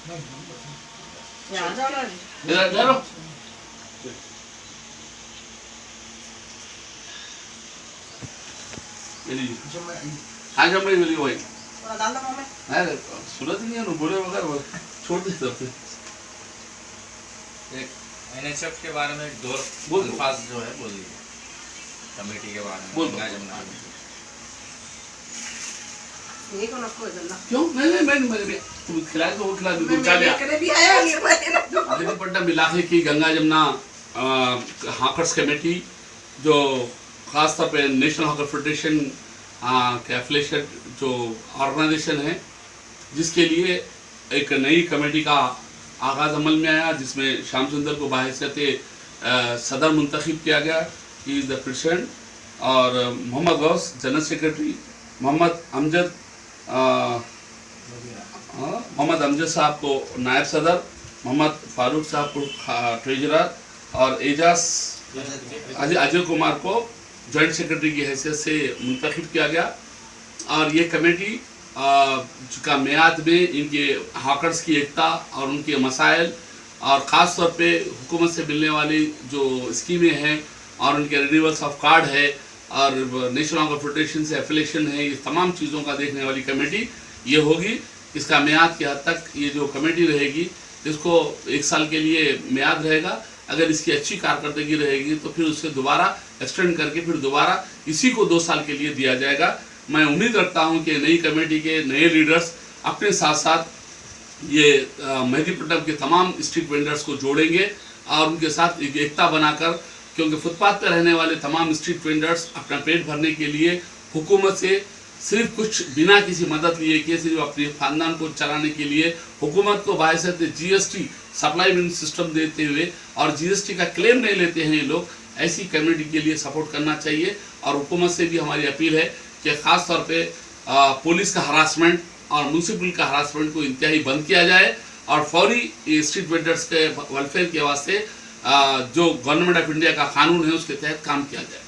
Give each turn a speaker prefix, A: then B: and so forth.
A: आज हम नहीं मिली वही सूरत नहीं है बोले वगैरह छोड़ दे सबसे।
B: एक एनएचएफ के बारे में दो अल्फाज जो है बोलिए कमेटी के बारे में। गंगा जमुना
A: क्यों नहीं मैं तुम खिलाए तो वो खिला दो पट्टा मिला है कि गंगा जमुना हॉकर्स कमेटी जो खास तौर पे नेशनल हॉकर फेडरेशन के एफिलिएटेड जो ऑर्गेनाइजेशन है जिसके लिए एक नई कमेटी का आगाज अमल में आया जिसमें श्याम सुंदर को बाहियत सदर मुंतखब किया गया। ही इज़ द प्रेसिडेंट और मोहम्मद गौस जनरल सेक्रेटरी, मोहम्मद अमजद साहब को नायब सदर, मोहम्मद फारूक साहब को ट्रेजरर और एजाज अजय कुमार को जॉइंट सेक्रेटरी की हैसियत से मुंतखब किया गया। और ये कमेटी का मियाद में इनके हॉकर्स की एकता और उनके मसाइल और ख़ास तौर पे हुकूमत से मिलने वाली जो स्कीमें हैं और उनके रिन्यूअल्स ऑफ कार्ड है और नेशनल हॉकर फेडरेशन से एफिलिएशन है, ये तमाम चीज़ों का देखने वाली कमेटी ये होगी। इसका मियाद की हद तक ये जो कमेटी रहेगी इसको 1 साल के लिए मियाद रहेगा। अगर इसकी अच्छी कारकर्दगी रहेगी तो फिर उसे दोबारा एक्सटेंड करके फिर दोबारा इसी को 2 साल के लिए दिया जाएगा। मैं उम्मीद रखता हूं कि नई कमेटी के नए लीडर्स अपने साथ साथ ये मेहदीपट्टनम के तमाम स्ट्रीट वेंडर्स को जोड़ेंगे और उनके साथ एक एकता बनाकर, क्योंकि फुटपाथ पर रहने वाले तमाम स्ट्रीट वेंडर्स अपना पेट भरने के लिए हुकूमत से सिर्फ कुछ बिना किसी मदद लिए कि सिर्फ अपने ख़ानदान को चलाने के लिए हुकूमत को बाहियत जीएसटी सप्लाई सिस्टम देते हुए और जीएसटी का क्लेम नहीं लेते हैं ये लोग, ऐसी कम्युनिटी के लिए सपोर्ट करना चाहिए। और हुकूमत से भी हमारी अपील है कि ख़ास तौर पे पुलिस का हरासमेंट और म्यूनसिपल का हरासमेंट को इंतहाई बंद किया जाए और फौरी स्ट्रीट वेंडर्स के वेलफेयर के वास्ते जो गवर्नमेंट ऑफ इंडिया का कानून है उसके तहत काम किया जाए।